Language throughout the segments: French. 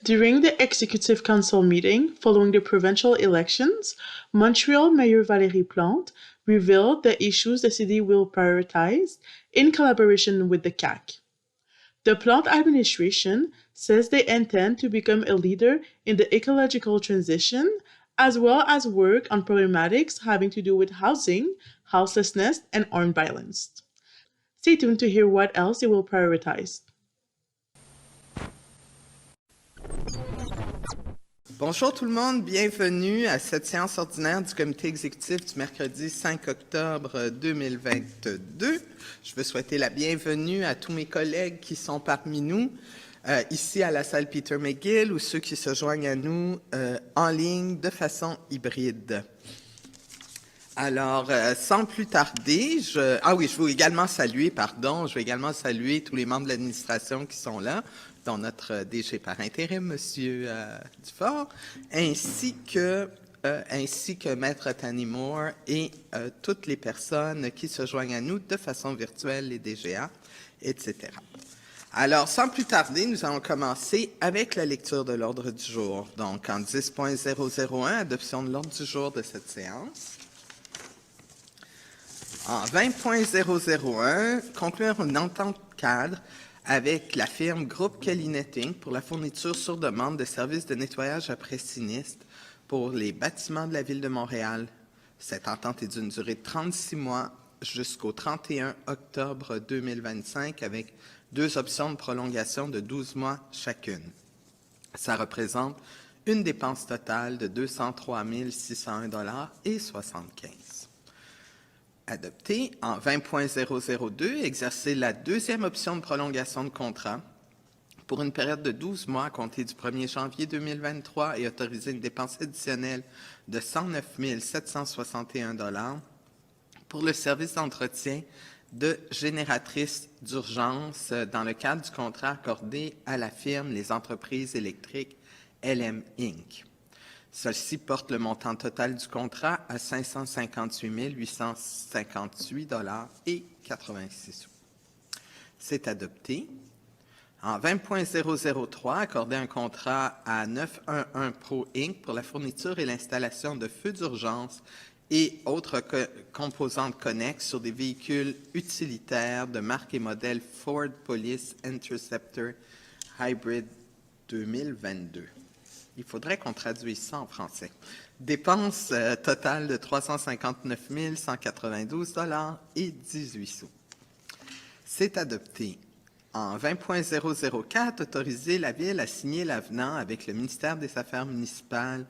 During the Executive Council meeting following the provincial elections, Montreal Mayor Valérie Plante revealed the issues the city will prioritize in collaboration with the CAQ. The Plante administration says they intend to become a leader in the ecological transition, as well as work on problematics having to do with housing, houselessness, and armed violence. Stay tuned to hear what else they will prioritize. Bonjour tout le monde, bienvenue à cette séance ordinaire du comité exécutif du mercredi 5 octobre 2022. Je veux souhaiter la bienvenue à tous mes collègues qui sont parmi nous, ici à la salle Peter McGill, ou ceux qui se joignent à nous en ligne de façon hybride. Alors, sans plus tarder, je veux également saluer tous les membres de l'administration qui sont là, dont notre DG par intérim, M. Dufort, ainsi que Maître Tanny Moore et toutes les personnes qui se joignent à nous de façon virtuelle, les DGA, etc. Alors, sans plus tarder, nous allons commencer avec la lecture de l'ordre du jour. Donc, en 10.001, adoption de l'ordre du jour de cette séance. En 20.001, conclure une entente cadre avec la firme Groupe Kelly Netting pour la fourniture sur demande de services de nettoyage après sinistre pour les bâtiments de la Ville de Montréal. Cette entente est d'une durée de 36 mois jusqu'au 31 octobre 2025 avec 2 options de prolongation de 12 mois chacune. Ça représente une dépense totale de 203 601,75 $. Adopté. En 20.002, exercer la deuxième option de prolongation de contrat pour une période de 12 mois à compter du 1er janvier 2023 et autoriser une dépense additionnelle de 109 761 $ pour le service d'entretien de génératrices d'urgence dans le cadre du contrat accordé à la firme Les Entreprises électriques LM Inc. Celle-ci porte le montant total du contrat à 558 858 $ et 86 sous. C'est adopté. En 20.003, accorder un contrat à 911 Pro Inc. pour la fourniture et l'installation de feux d'urgence et autres composantes connexes sur des véhicules utilitaires de marque et modèle Ford Police Interceptor Hybrid 2022. Il faudrait qu'on traduise ça en français. Dépenses totales de 359 192 $ et 18 sous. C'est adopté. En 20.004, autoriser la Ville à signer l'avenant avec le ministère des Affaires municipales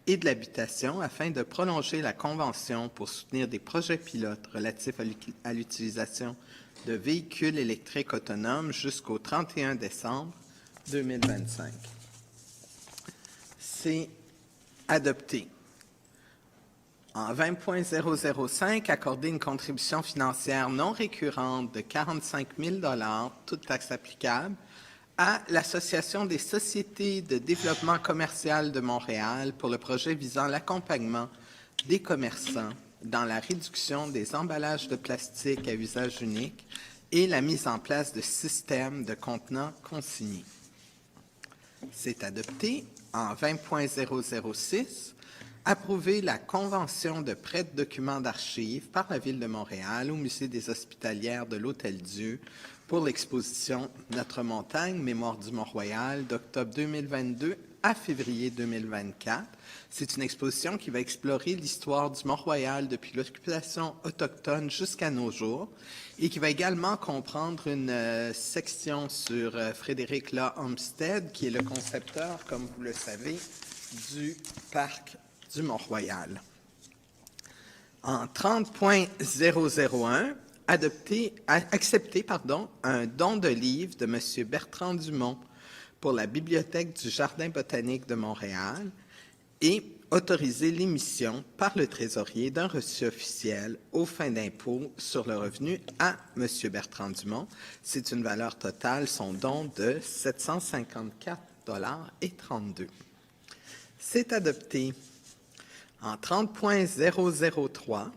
et de l'Habitation afin de prolonger la convention pour soutenir des projets pilotes relatifs à l'utilisation de véhicules électriques autonomes jusqu'au 31 décembre 2025. C'est adopté. En 20.005, accorder une contribution financière non récurrente de 45 000 $, toute taxe applicable, à l'Association des sociétés de développement commercial de Montréal pour le projet visant l'accompagnement des commerçants dans la réduction des emballages de plastique à usage unique et la mise en place de systèmes de contenants consignés. C'est adopté. En 20.006, approuver la convention de prêt de documents d'archives par la Ville de Montréal au Musée des Hospitalières de l'Hôtel-Dieu pour l'exposition Notre montagne, Mémoire du Mont-Royal d'octobre 2022 à février 2024. C'est une exposition qui va explorer l'histoire du Mont-Royal depuis l'occupation autochtone jusqu'à nos jours et qui va également comprendre une section sur Frédéric Law Olmsted, qui est le concepteur, comme vous le savez, du parc du Mont-Royal. En 30.001, accepter un don de livres de M. Bertrand Dumont pour la Bibliothèque du Jardin botanique de Montréal et autoriser l'émission par le trésorier d'un reçu officiel aux fins d'impôt sur le revenu à M. Bertrand Dumont. C'est une valeur totale, son don, de 754,32 $. C'est adopté. En 30.003,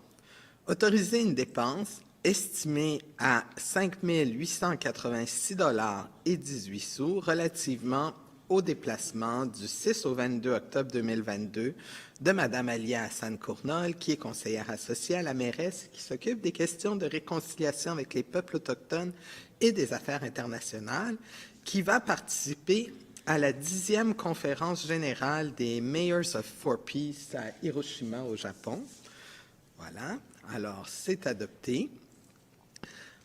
autoriser une dépense estimée à 5 886 $ et 18 sous relativement au déplacement du 6 au 22 octobre 2022 de Mme Alia Hassan-Cournol, qui est conseillère associée à la mairesse et qui s'occupe des questions de réconciliation avec les peuples autochtones et des affaires internationales, qui va participer à la 10e conférence générale des Mayors for Peace à Hiroshima, au Japon. Voilà, alors c'est adopté.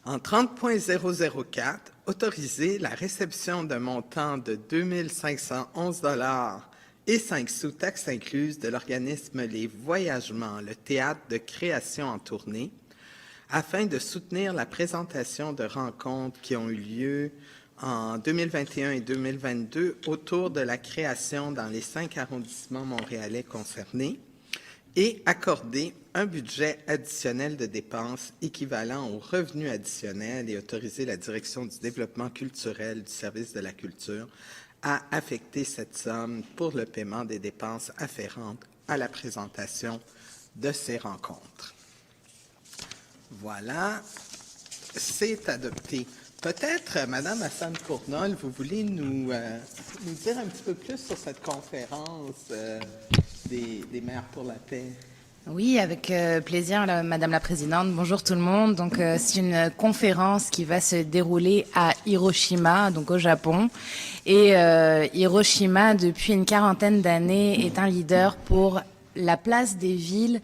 En 30.004, autoriser la réception d'un montant de 2 511 $ et 5 sous taxes incluses de l'organisme Les Voyagements, le théâtre de création en tournée, afin de soutenir la présentation de rencontres qui ont eu lieu en 2021 et 2022 autour de la création dans les 5 arrondissements montréalais concernés, et accorder un budget additionnel de dépenses équivalent aux revenus additionnels et autoriser la Direction du développement culturel du service de la culture à affecter cette somme pour le paiement des dépenses afférentes à la présentation de ces rencontres. Voilà, c'est adopté. Peut-être, Mme Hassan-Cournol, vous voulez nous dire un petit peu plus sur cette conférence des maires pour la paix? Oui, avec plaisir, Madame la Présidente. Bonjour tout le monde. Donc, c'est une conférence qui va se dérouler à Hiroshima, donc au Japon. Et Hiroshima, depuis une quarantaine d'années, est un leader pour la place des villes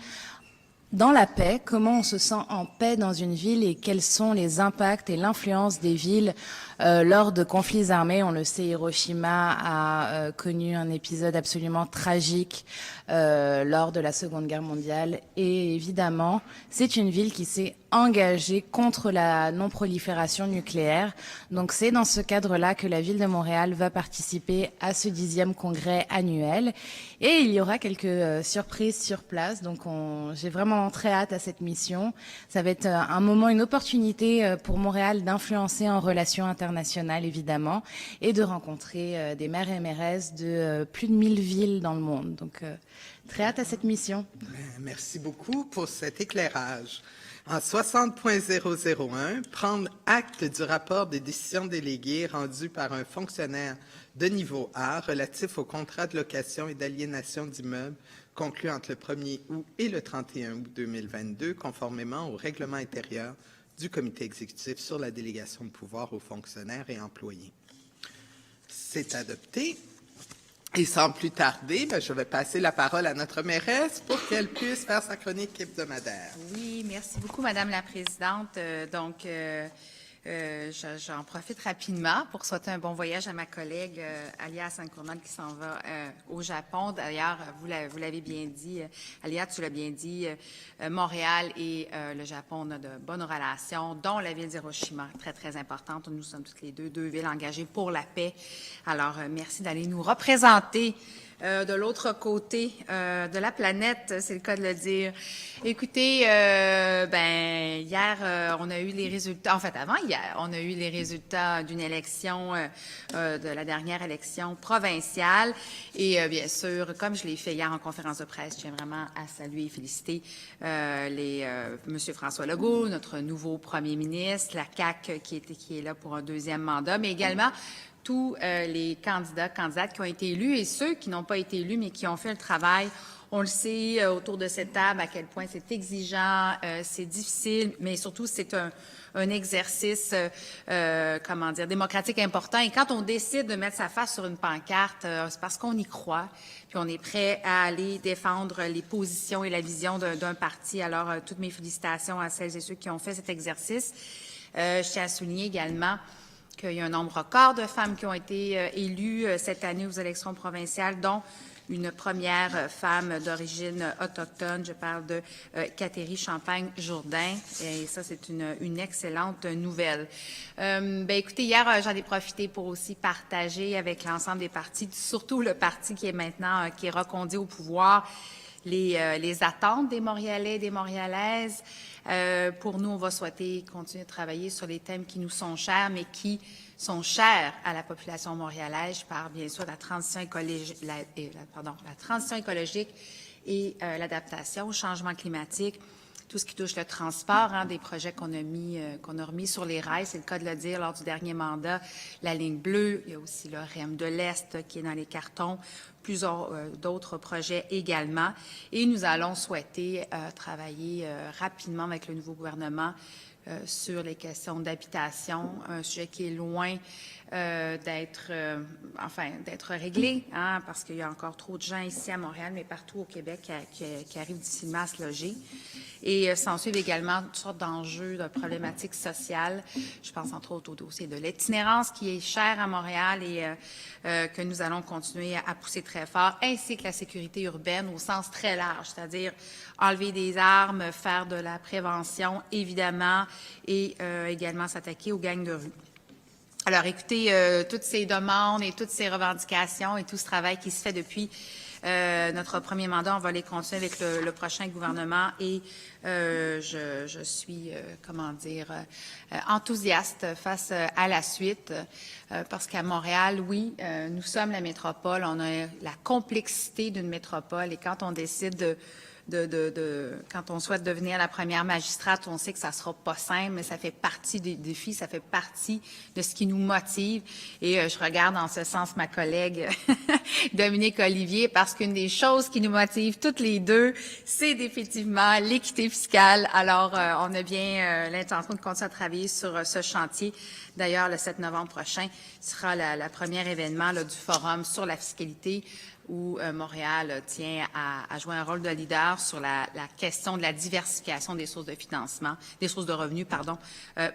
dans la paix, comment on se sent en paix dans une ville et quels sont les impacts et l'influence des villes lors de conflits armés. On le sait, Hiroshima a connu un épisode absolument tragique lors de la Seconde Guerre mondiale. Et évidemment, c'est une ville qui s'est engagée contre la non-prolifération nucléaire. Donc c'est dans ce cadre-là que la ville de Montréal va participer à ce 10e congrès annuel. Et il y aura quelques surprises sur place. Donc j'ai vraiment très hâte à cette mission. Ça va être un moment, une opportunité pour Montréal d'influencer en relations internationales, évidemment, et de rencontrer des maires et mairesses de plus de 1000 villes dans le monde. Donc très hâte à cette mission. Merci beaucoup pour cet éclairage. En 60.001, prendre acte du rapport des décisions déléguées rendues par un fonctionnaire de niveau A relatif au contrat de location et d'aliénation d'immeubles conclu entre le 1er août et le 31 août 2022, conformément au règlement intérieur du comité exécutif sur la délégation de pouvoir aux fonctionnaires et employés. C'est adopté. Et sans plus tarder, je vais passer la parole à notre mairesse pour qu'elle puisse faire sa chronique hebdomadaire. Oui, merci beaucoup, Madame la Présidente. J'en profite rapidement pour souhaiter un bon voyage à ma collègue Alia Hassan-Cournol qui s'en va au Japon. D'ailleurs, vous l'avez bien dit, Alia, tu l'as bien dit, Montréal et le Japon, on a de bonnes relations, dont la ville d'Hiroshima, très, très importante. Nous sommes toutes les deux villes engagées pour la paix. Alors, merci d'aller nous représenter de l'autre côté de la planète, c'est le cas de le dire. Écoutez, hier, on a eu les résultats, en fait, avant hier, on a eu les résultats d'une élection, de la dernière élection provinciale. Et bien sûr, comme je l'ai fait hier en conférence de presse, je tiens vraiment à saluer et féliciter M. François Legault, notre nouveau premier ministre, la CAQ qui est là pour un 2e mandat, mais également tous les candidates qui ont été élus et ceux qui n'ont pas été élus, mais qui ont fait le travail. On le sait autour de cette table à quel point c'est exigeant, c'est difficile, mais surtout c'est un exercice, démocratique important. Et quand on décide de mettre sa face sur une pancarte, c'est parce qu'on y croit, puis on est prêt à aller défendre les positions et la vision d'un parti. Alors, toutes mes félicitations à celles et ceux qui ont fait cet exercice. Je tiens à souligner également qu'il y a un nombre record de femmes qui ont été élues cette année aux élections provinciales, dont une première femme d'origine autochtone. Je parle de Catherine Champagne-Jourdain. Et ça, c'est une excellente nouvelle. Écoutez, hier, j'en ai profité pour aussi partager avec l'ensemble des partis, surtout le parti qui est maintenant, qui est reconduit au pouvoir, les attentes des Montréalais et des Montréalaises. Pour nous, on va souhaiter continuer de travailler sur les thèmes qui nous sont chers, mais qui sont chers à la population montréalaise. Je parle bien sûr de la transition écologique et l'adaptation au changement climatique, tout ce qui touche le transport, des projets qu'on a remis sur les rails, c'est le cas de le dire, lors du dernier mandat, la ligne bleue, il y a aussi le REM de l'Est qui est dans les cartons, plusieurs d'autres projets également. Et nous allons souhaiter travailler rapidement avec le nouveau gouvernement sur les questions d'habitation, un sujet qui est loin d'être réglé, parce qu'il y a encore trop de gens ici à Montréal, mais partout au Québec qui arrivent difficilement à se loger. Et s'en suivent également toutes sortes d'enjeux, de problématiques sociales. Je pense entre autres au dossier de l'itinérance qui est cher à Montréal et que nous allons continuer à pousser très fort, ainsi que la sécurité urbaine au sens très large, c'est-à-dire enlever des armes, faire de la prévention, évidemment, et également s'attaquer aux gangs de rue. Alors, écoutez, toutes ces demandes et toutes ces revendications et tout ce travail qui se fait depuis notre premier mandat, on va les continuer avec le prochain gouvernement et je suis, enthousiaste face à la suite parce qu'à Montréal, oui, nous sommes la métropole, on a la complexité d'une métropole et quand on décide quand on souhaite devenir la première magistrate, on sait que ça sera pas simple, mais ça fait partie des défis, ça fait partie de ce qui nous motive. Et je regarde en ce sens ma collègue Dominique Olivier, parce qu'une des choses qui nous motive toutes les deux, c'est définitivement l'équité fiscale. Alors, on a bien l'intention de continuer à travailler sur ce chantier. D'ailleurs, le 7 novembre prochain sera le premier événement là, du forum sur la fiscalité, où Montréal tient à jouer un rôle de leader sur la question de la diversification des sources de financement, des sources de revenus,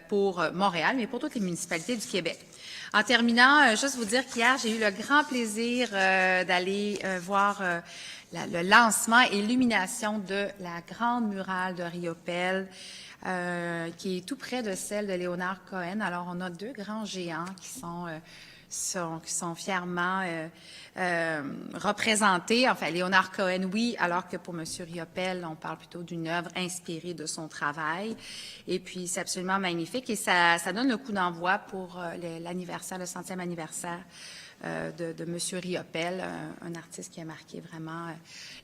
pour Montréal, mais pour toutes les municipalités du Québec. En terminant, juste vous dire qu'hier, j'ai eu le grand plaisir d'aller voir le lancement et l'illumination de la grande murale de Riopelle, qui est tout près de celle de Léonard Cohen. Alors, on a deux grands géants qui sont fièrement représentés. Enfin, Léonard Cohen, oui, alors que pour M. Riopelle, on parle plutôt d'une œuvre inspirée de son travail. Et puis, c'est absolument magnifique et ça donne le coup d'envoi pour l'anniversaire, le 100e anniversaire de M. Riopelle, un artiste qui a marqué vraiment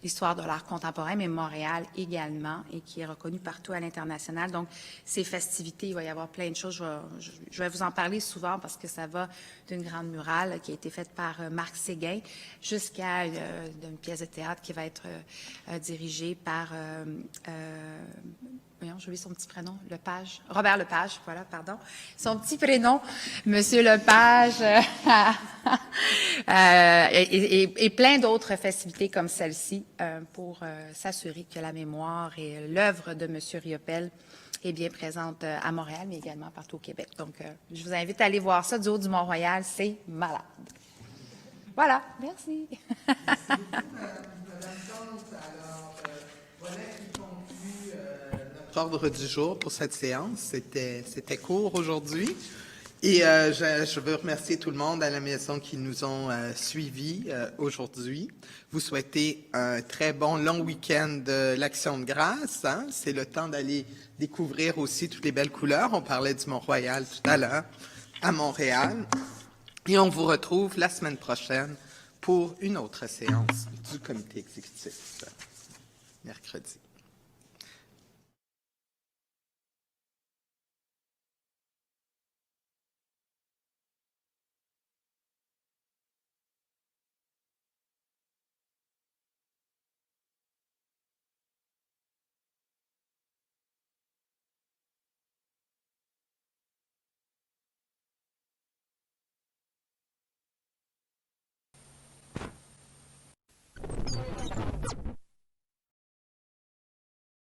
l'histoire de l'art contemporain, mais Montréal également, et qui est reconnu partout à l'international. Donc, ces festivités, il va y avoir plein de choses. Je vais vous en parler souvent parce que ça va d'une grande murale qui a été faite par Marc Séguin jusqu'à une pièce de théâtre qui va être dirigée par... j'ai oublié son petit prénom, Lepage. Robert Lepage, voilà, pardon. Son petit prénom, Monsieur Lepage, et plein d'autres festivités comme celle-ci pour s'assurer que la mémoire et l'œuvre de Monsieur Riopelle est bien présente à Montréal, mais également partout au Québec. Donc, je vous invite à aller voir ça du haut du Mont-Royal, c'est malade. Voilà, merci. Merci beaucoup, Madame Plante. Alors, voilà qui conclut notre ordre du jour pour cette séance. C'était court aujourd'hui. Et je veux remercier tout le monde à la maison qui nous ont suivis aujourd'hui. Vous souhaitez un très bon long week-end de l'Action de grâce. C'est le temps d'aller découvrir aussi toutes les belles couleurs. On parlait du Mont-Royal tout à l'heure à Montréal. Et on vous retrouve la semaine prochaine pour une autre séance du comité exécutif, mercredi.